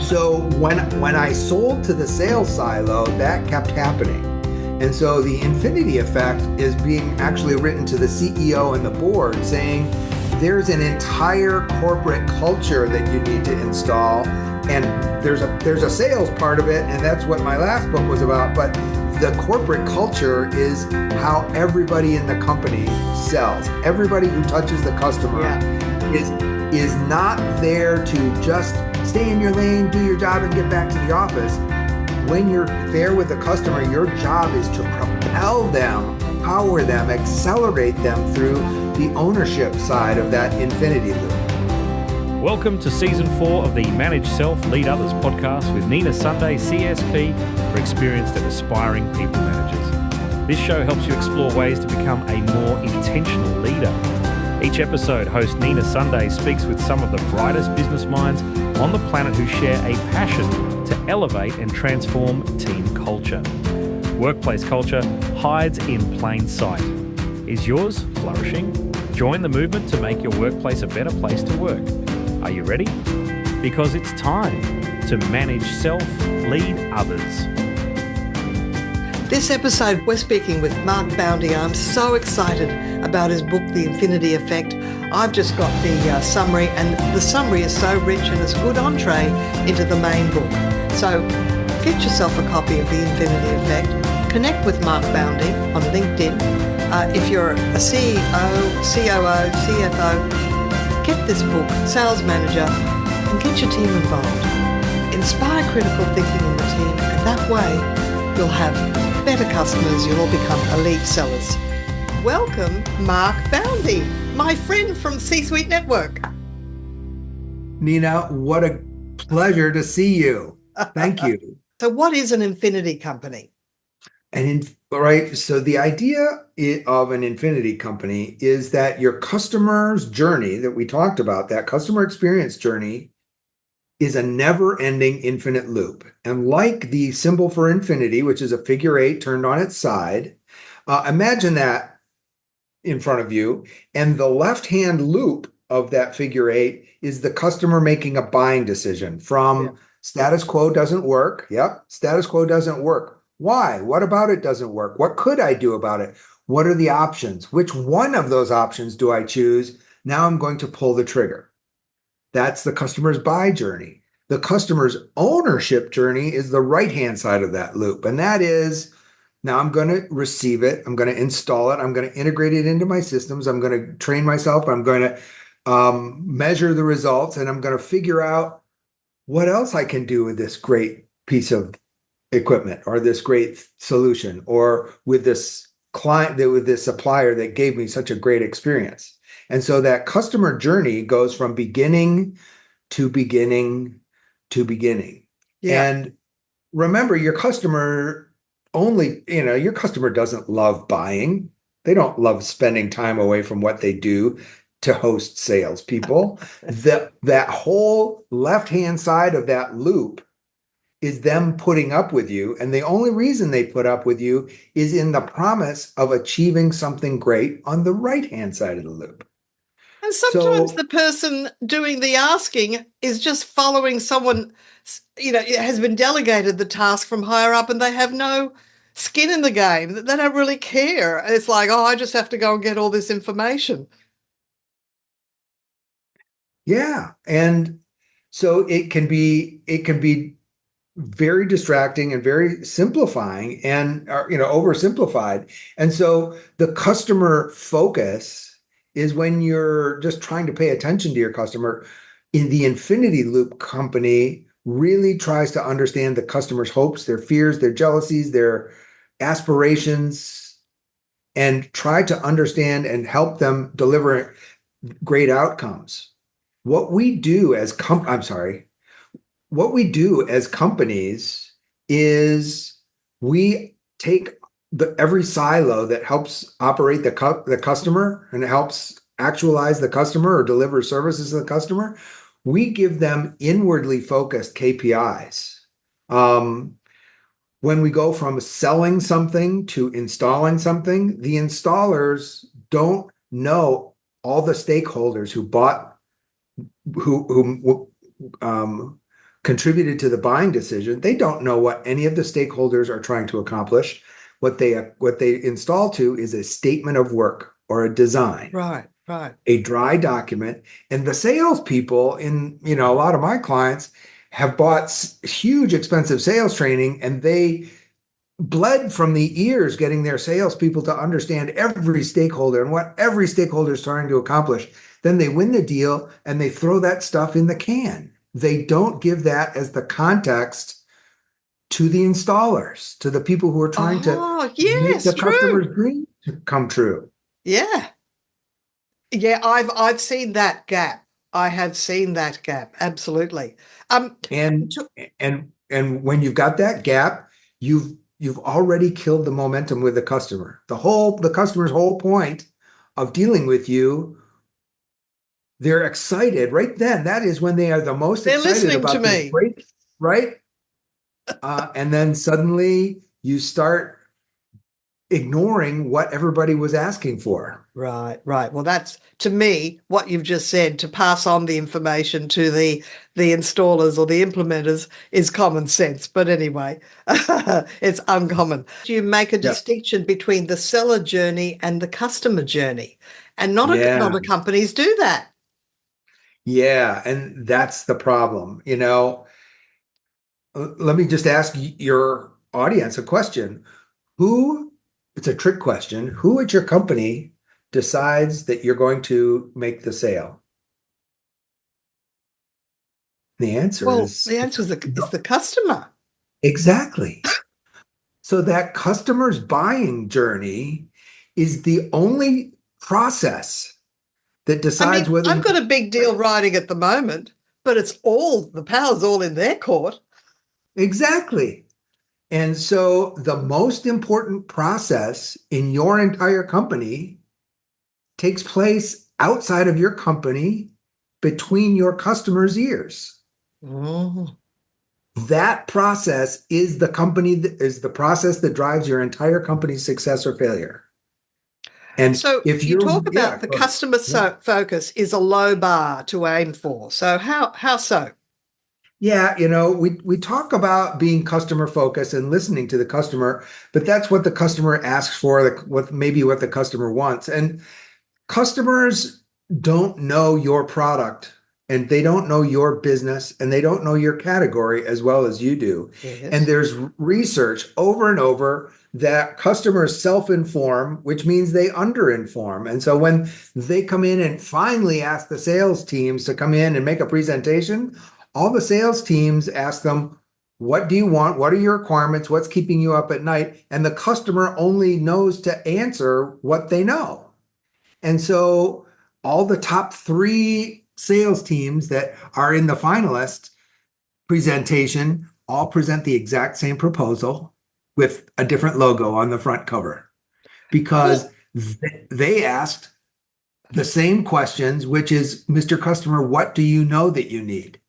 So when I sold to the sales silo, that kept happening. And so the infinity effect is being actually written to the CEO and the board saying, there's an entire corporate culture that you need to install. And there's a sales part of it, and that's what my last book was about. But the corporate culture is how everybody in the company sells. Everybody who touches the customer is not there to just stay in your lane, do your job, and get back to the office. When you're there with the customer, your job is to propel them, power them, accelerate them through the ownership side of that infinity loop. Welcome to Season 4 of the Manage Self, Lead Others podcast with Nina Sunday, CSP, for experienced and aspiring people managers. This show helps you explore ways to become a more intentional leader. Each episode, host Nina Sunday speaks with some of the brightest business minds on the planet who share a passion to elevate and transform team culture. Workplace culture hides in plain sight. Is yours flourishing? Join the movement to make your workplace a better place to work. Are you ready? Because it's time to manage self, lead others. This episode, we're speaking with Mark Boundy. I'm so excited about his book, The Infinity Effect. I've just got the summary, and the summary is so rich and it's a good entree into the main book. So get yourself a copy of The Infinity Effect. Connect with Mark Boundy on LinkedIn. If you're a CEO, COO, CFO, get this book, Sales Manager, and get your team involved. Inspire critical thinking in the team, and that way you'll have better customers, you'll all become elite sellers. Welcome, Mark Boundy, my friend from C-Suite Network. Nina, what a pleasure to see you. Thank you. So what is an infinity company? So the idea of an infinity company is that your customer's journey that we talked about, that customer experience journey, is a never-ending infinite loop. And like the symbol for infinity, which is a figure 8 turned on its side, imagine that in front of you, and the left-hand loop of that figure 8 is the customer making a buying decision from status quo doesn't work. Yep, status quo doesn't work. Why? What about it doesn't work? What could I do about it? What are the options? Which one of those options do I choose? Now I'm going to pull the trigger. That's the customer's buy journey. The customer's ownership journey is the right-hand side of that loop. And that is, now I'm going to receive it. I'm going to install it. I'm going to integrate it into my systems. I'm going to train myself. I'm going to measure the results. And I'm going to figure out what else I can do with this great piece of equipment or this great solution or with this client, with this supplier that gave me such a great experience. And so that customer journey goes from beginning to beginning to beginning. Yeah. And remember, your customer your customer doesn't love buying. They don't love spending time away from what they do to host salespeople. That whole left-hand side of that loop is them putting up with you. And the only reason they put up with you is in the promise of achieving something great on the right-hand side of the loop. And sometimes the person doing the asking is just following someone, has been delegated the task from higher up and they have no skin in the game. They don't really care. It's like, I just have to go and get all this information. Yeah. And so it can be very distracting and very simplifying and, oversimplified. And so the customer focus is when you're just trying to pay attention to your customer. In the infinity loop company really tries to understand the customer's hopes, their fears, their jealousies, their aspirations, and try to understand and help them deliver great outcomes. What we do as companies is we take every silo that helps operate the customer and helps actualize the customer or deliver services to the customer. We give them inwardly focused KPIs. When we go from selling something to installing something, the installers don't know all the stakeholders who contributed to the buying decision, they don't know what any of the stakeholders are trying to accomplish. What they install to is a statement of work or a design, Right, right. a dry document. And the salespeople in, a lot of my clients have bought huge expensive sales training, and they bled from the ears getting their salespeople to understand every stakeholder and what every stakeholder is trying to accomplish. Then they win the deal and they throw that stuff in the can. They don't give that as the context to the installers, to the people who are trying to make yes, the true. customer's dream come true. Yeah. Yeah, I've seen that gap. I have seen that gap. Absolutely. And when you've got that gap, you've already killed the momentum with the customer. The customer's whole point of dealing with you, they're excited right then. That is when they are the most they're excited listening about to this me. break, right? And then suddenly you start ignoring what everybody was asking for. Right, right. Well, that's, to me, what you've just said, to pass on the information to the installers or the implementers is common sense. But anyway, it's uncommon. You make a distinction between the seller journey and the customer journey, and not a lot of companies do that. Yeah, and that's the problem. Let me just ask your audience a question. It's a trick question. Who at your company decides that you're going to make the sale? The answer is the customer. Exactly. So that customer's buying journey is the only process that decides whether I've got a big deal riding at the moment, but the power's all in their court. Exactly. And so the most important process in your entire company takes place outside of your company, between your customers' ears. Mm. That process is the process that drives your entire company's success or failure. And so if you talk about the customer focus is a low bar to aim for. So how so? Yeah, we talk about being customer focused and listening to the customer, but that's what the customer asks for, what the customer wants. And customers don't know your product, and they don't know your business, and they don't know your category as well as you do. Yes. And there's research over and over that customers self-inform, which means they under-inform. And so when they come in and finally ask the sales teams to come in and make a presentation, all the sales teams ask them, what do you want? What are your requirements? What's keeping you up at night? And the customer only knows to answer what they know. And so all the top 3 sales teams that are in the finalist presentation all present the exact same proposal with a different logo on the front cover, because they asked the same questions, which is, Mr. Customer, what do you know that you need?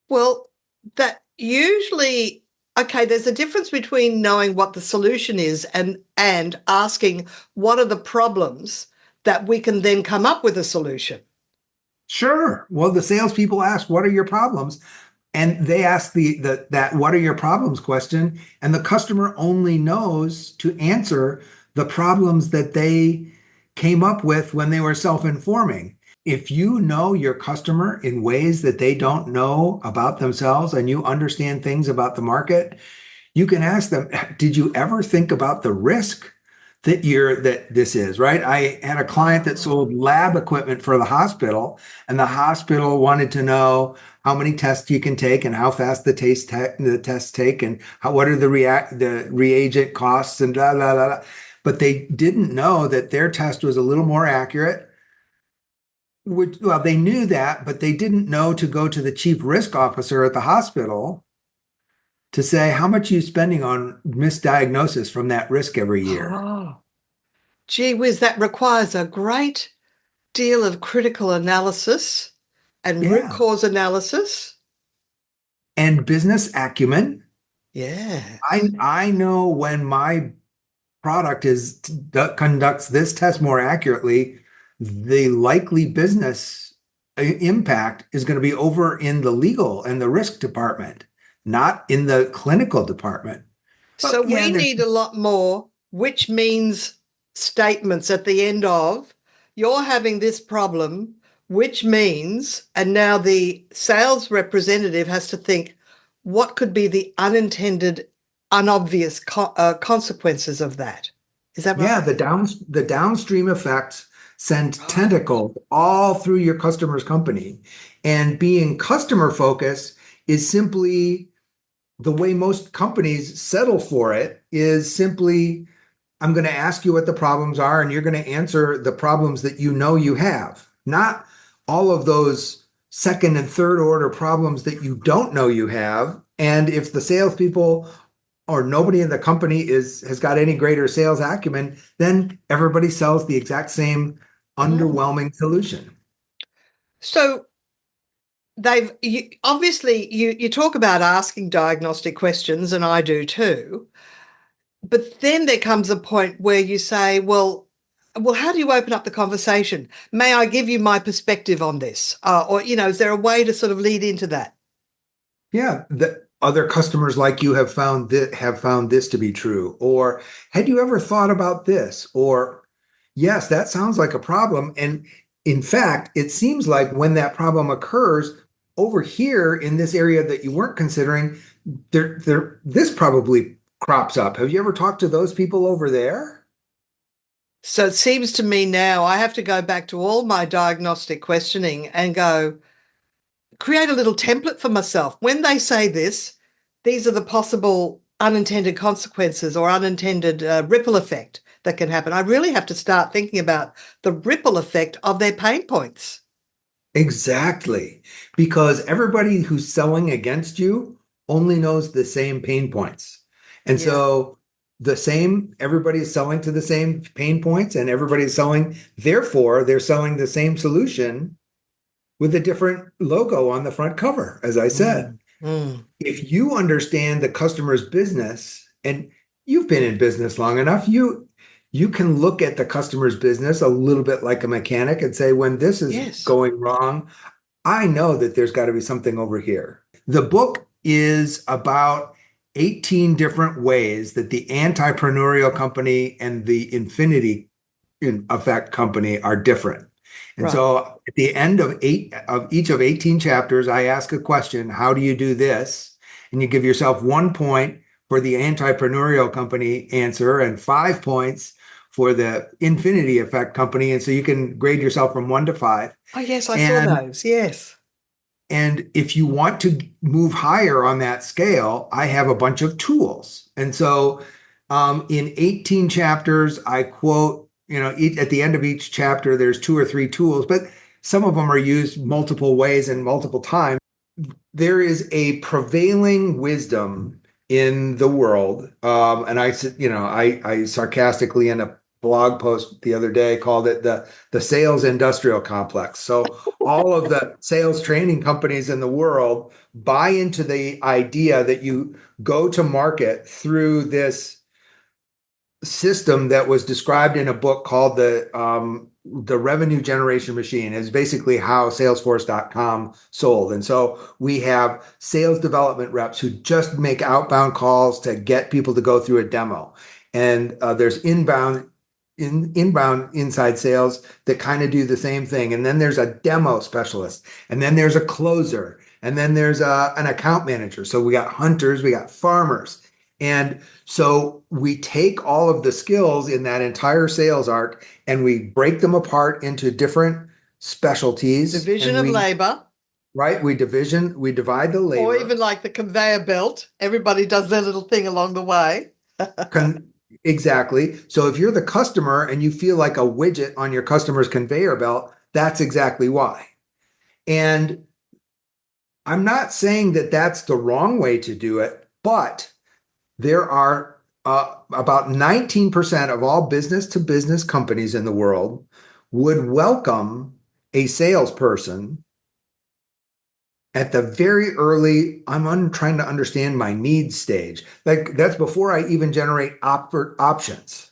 Well, that usually, okay, there's a difference between knowing what the solution is and asking what are the problems that we can then come up with a solution. Sure. Well, the salespeople ask, what are your problems? And they ask that what are your problems question, and the customer only knows to answer the problems that they came up with when they were self-informing. If you know your customer in ways that they don't know about themselves, and you understand things about the market, you can ask them, did you ever think about the risk that this is, right? I had a client that sold lab equipment for the hospital, and the hospital wanted to know how many tests you can take and how fast the tests take, and what are the reagent costs, and blah, blah, blah. But they didn't know that their test was a little more accurate. Well, they knew that, but they didn't know to go to the chief risk officer at the hospital to say, how much are you spending on misdiagnosis from that risk every year? Oh, gee whiz, that requires a great deal of critical analysis and root cause analysis. And business acumen. Yeah. I know when my product conducts this test more accurately, the likely business impact is going to be over in the legal and the risk department, not in the clinical department. So we need a lot more, which means statements at the end of, you're having this problem, which means, and now the sales representative has to think, what could be the unintended, unobvious consequences of that? Is that right? Yeah, the downstream effects send tentacles all through your customer's company. And being customer focused is simply the way most companies settle for it is simply, I'm going to ask you what the problems are, and you're going to answer the problems that you know you have, not all of those second and third order problems that you don't know you have. And if the salespeople or nobody in the company has got any greater sales acumen, then everybody sells the exact same underwhelming solution. So obviously you talk about asking diagnostic questions, and I do too. But then there comes a point where you say, well, how do you open up the conversation? May I give you my perspective on this? Or, is there a way to sort of lead into that? Yeah, the other customers like you have found this to be true. Or had you ever thought about this? Or yes, that sounds like a problem. And in fact, it seems like when that problem occurs over here in this area that you weren't considering, this probably crops up. Have you ever talked to those people over there? So it seems to me now I have to go back to all my diagnostic questioning and go, create a little template for myself. When they say this, these are the possible unintended consequences or unintended ripple effect that can happen. I really have to start thinking about the ripple effect of their pain points. Exactly. Because everybody who's selling against you only knows the same pain points. And so everybody is selling to the same pain points, and everybody is selling, therefore, they're selling the same solution with a different logo on the front cover, as I said. If you understand the customer's business, and you've been in business long enough, you can look at the customer's business a little bit like a mechanic and say, when this is going wrong, I know that there's got to be something over here. The book is about 18 different ways that the entrepreneurial company and the infinity effect company are different. And so at the end of each of 18 chapters, I ask a question, how do you do this? And you give yourself 1 point for the entrepreneurial company answer and 5 points for the infinity effect company. And so you can grade yourself from 1 to 5. Oh, yes, I saw those. Yes. And if you want to move higher on that scale, I have a bunch of tools. And so in 18 chapters, I quote, at the end of each chapter, there's 2 or 3 tools, but some of them are used multiple ways and multiple times. There is a prevailing wisdom in the world. And I sarcastically in a blog post the other day called it the sales industrial complex. So all of the sales training companies in the world buy into the idea that you go to market through this system that was described in a book called the revenue generation machine. Is basically how Salesforce.com sold. And so we have sales development reps who just make outbound calls to get people to go through a demo. And there's inbound inside sales that kind of do the same thing. And then there's a demo specialist, and then there's a closer, and then there's an account manager. So we got hunters, we got farmers. And so we take all of the skills in that entire sales arc and we break them apart into different specialties. Division of labor. Right. We divide the labor. Or even like the conveyor belt. Everybody does their little thing along the way. Exactly. So if you're the customer and you feel like a widget on your customer's conveyor belt, that's exactly why. And I'm not saying that that's the wrong way to do it, but there are about 19% of all business-to-business companies in the world would welcome a salesperson at the very early, I'm trying to understand my needs stage. Like that's before I even generate options.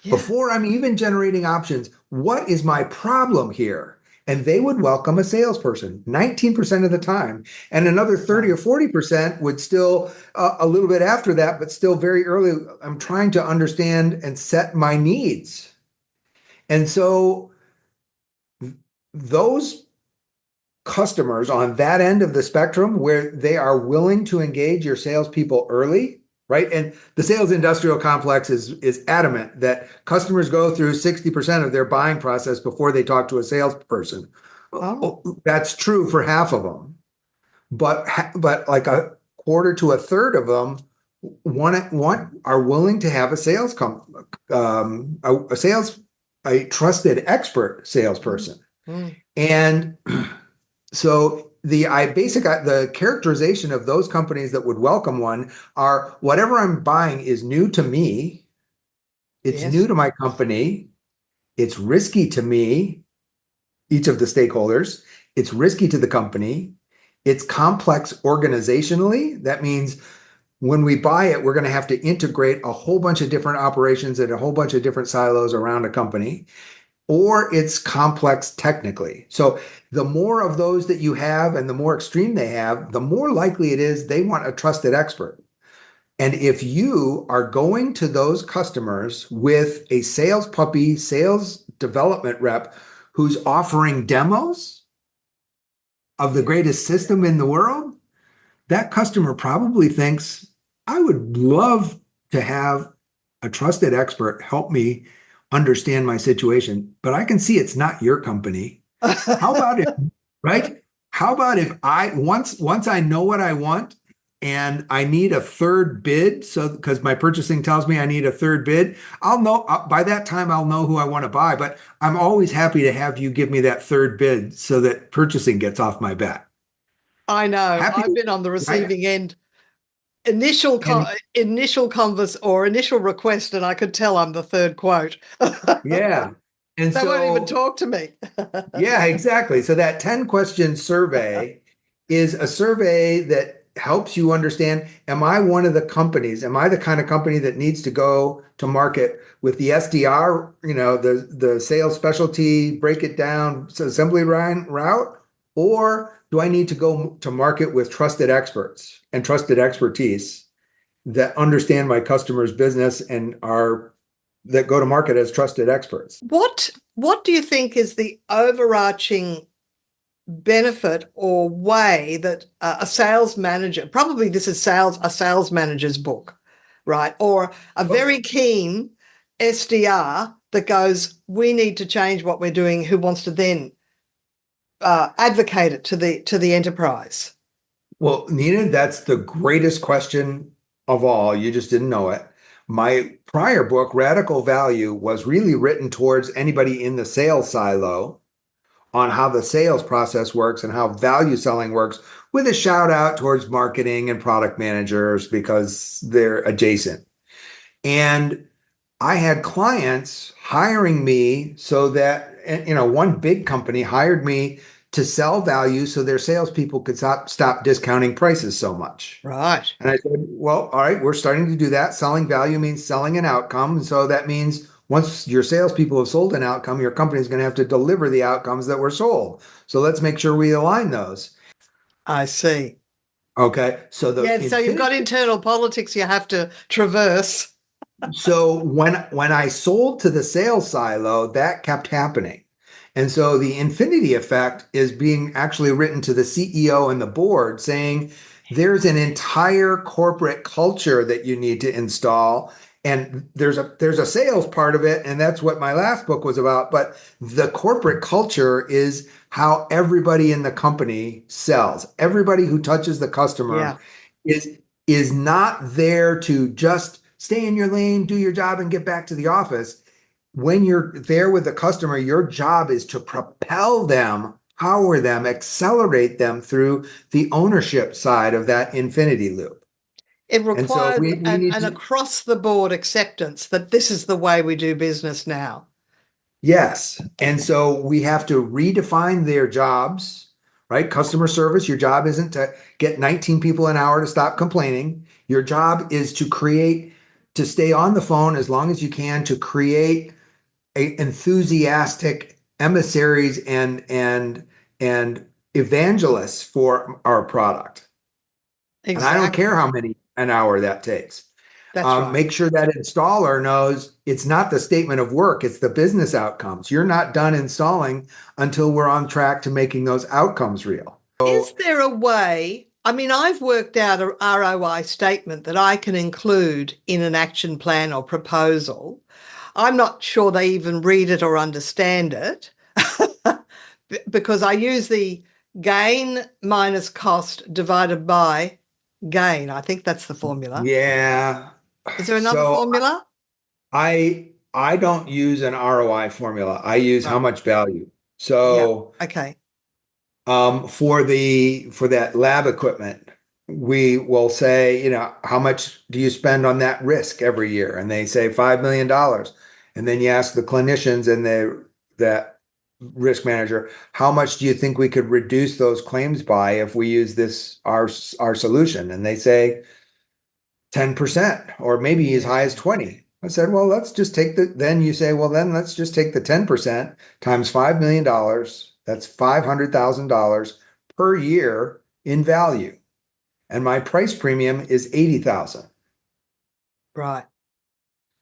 Yeah. Before I'm even generating options, what is my problem here? and they would welcome a salesperson 19% of the time. And another 30 or 40% would still a little bit after that, but still very early. I'm trying to understand and set my needs. And so those customers on that end of the spectrum where they are willing to engage your salespeople early, right? And the sales industrial complex is adamant that customers go through 60% of their buying process before they talk to a salesperson. Oh. That's true for half of them, but like a quarter to a third of them want are willing to have a a trusted expert salesperson. Mm. And so the characterization of those companies that would welcome one are whatever I'm buying is new to me. It's Yes. new to my company. It's risky to me, each of the stakeholders. It's risky to the company. It's complex organizationally. That means when we buy it, we're going to have to integrate a whole bunch of different operations and a whole bunch of different silos around a company. Or it's complex technically. So the more of those that you have and the more extreme they have, the more likely it is they want a trusted expert. And if you are going to those customers with a sales puppy, sales development rep who's offering demos of the greatest system in the world, that customer probably thinks, I would love to have a trusted expert help me understand my situation, but I can see it's not your company. How about if, right? How about if once I know what I want and I need a third bid, so because my purchasing tells me I need a third bid, I'll know by that time I'll know who I want to buy, but I'm always happy to have you give me that third bid so that purchasing gets off my back. I know. I've been on the receiving end. Initial converse or initial request, and I could tell I'm the third quote. Yeah. And they won't even talk to me. Yeah, exactly. So that 10-question survey is a survey that helps you understand, am I one of the companies? Am I the kind of company that needs to go to market with the SDR, the sales specialty, break it down, assembly line route? Or do I need to go to market with trusted experts and trusted expertise that understand my customer's business and that go to market as trusted experts? What do you think is the overarching benefit or way that a sales manager, probably this is a sales manager's book, right? Or a very keen SDR that goes, we need to change what we're doing, who wants to then advocate it to the enterprise? Well, Nina, that's the greatest question of all. You just didn't know it. My prior book, Radical Value, was really written towards anybody in the sales silo on how the sales process works and how value selling works, with a shout out towards marketing and product managers because they're adjacent. And I had clients hiring me so that, one big company hired me to sell value so their salespeople could stop discounting prices so much. Right. And I said, well, all right, we're starting to do that. Selling value means selling an outcome. So that means once your salespeople have sold an outcome, your company is going to have to deliver the outcomes that were sold. So let's make sure we align those. I see. Okay. So so you've got internal politics you have to traverse. So when I sold to the sales silo, that kept happening. And so the infinity effect is being actually written to the CEO and the board saying there's an entire corporate culture that you need to install. And there's a sales part of it. And that's what my last book was about. But the corporate culture is how everybody in the company sells. Everybody who touches the customer is not there to just stay in your lane, do your job, and get back to the office. When you're there with the customer, your job is to propel them, power them, accelerate them through the ownership side of that infinity loop. It requires an across-the-board acceptance that this is the way we do business now. Yes. And so we have to redefine their jobs, right? Customer service, your job isn't to get 19 people an hour to stop complaining. Your job is to stay on the phone as long as you can, to create an enthusiastic emissaries and evangelists for our product. Exactly. And I don't care how many an hour that takes. That's right. Make sure that installer knows it's not the statement of work, it's the business outcomes. You're not done installing until we're on track to making those outcomes real. Is there a way? I mean, I've worked out a ROI statement that I can include in an action plan or proposal. I'm not sure they even read it or understand it because I use the gain minus cost divided by gain. I think that's the formula. Yeah. Is there another formula? I don't use an ROI formula. I use how much value. So yeah. Okay. For that lab equipment, we will say, how much do you spend on that risk every year? And they say $5 million. And then you ask the clinicians and that risk manager, how much do you think we could reduce those claims by if we use our solution? And they say 10% or maybe as high as 20. I said, well, let's just take then you say, well, then let's just take the 10% times $5 million. That's $500,000 per year in value. And my price premium is $80,000. Right.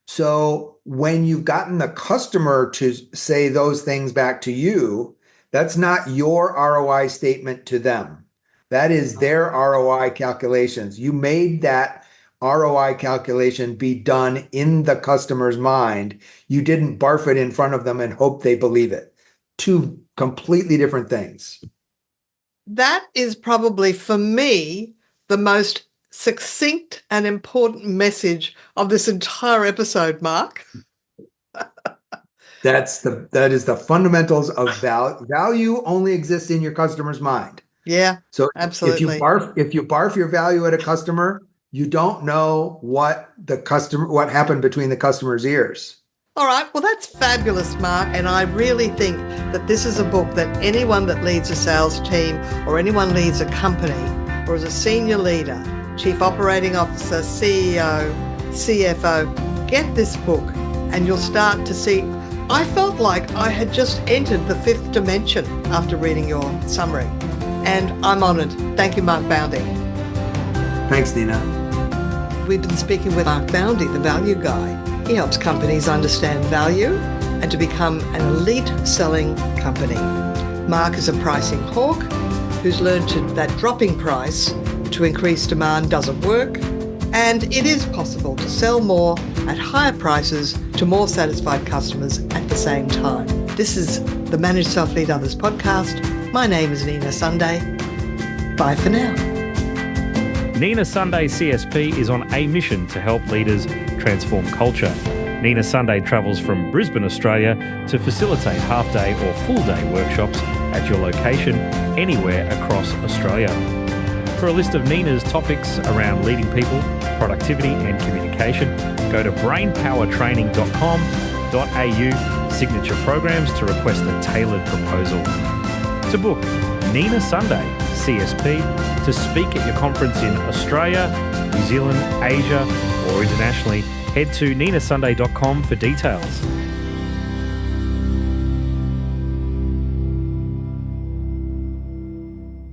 So when you've gotten the customer to say those things back to you, that's not your ROI statement to them. That is their ROI calculations. You made that ROI calculation be done in the customer's mind. You didn't barf it in front of them and hope they believe it. Two completely different things. That is probably, for me, the most succinct and important message of this entire episode, Mark. That is the fundamentals of value. Value only exists in your customer's mind. Yeah, so absolutely. If you barf your value at a customer, you don't know what happened between the customer's ears. All right, well, that's fabulous, Mark. And I really think that this is a book that anyone that leads a sales team or anyone leads a company or is a senior leader, chief operating officer, CEO, CFO, get this book and you'll start to see. I felt like I had just entered the fifth dimension after reading your summary. And I'm honoured. Thank you, Mark Boundy. Thanks, Nina. We've been speaking with Mark Boundy, the value guy. He helps companies understand value and to become an elite selling company. Mark is a pricing hawk who's learned that dropping price to increase demand doesn't work, and it is possible to sell more at higher prices to more satisfied customers at the same time. This is the Manage Self-Lead Others podcast. My name is Nina Sunday. Bye for now. Nina Sunday CSP is on a mission to help leaders transform culture. Nina Sunday travels from Brisbane, Australia to facilitate half-day or full-day workshops at your location anywhere across Australia. For a list of Nina's topics around leading people, productivity and communication, go to brainpowertraining.com.au/signature programs to request a tailored proposal. To book Nina Sunday CSP to speak at your conference in Australia, New Zealand, Asia or internationally, head to ninasunday.com for details.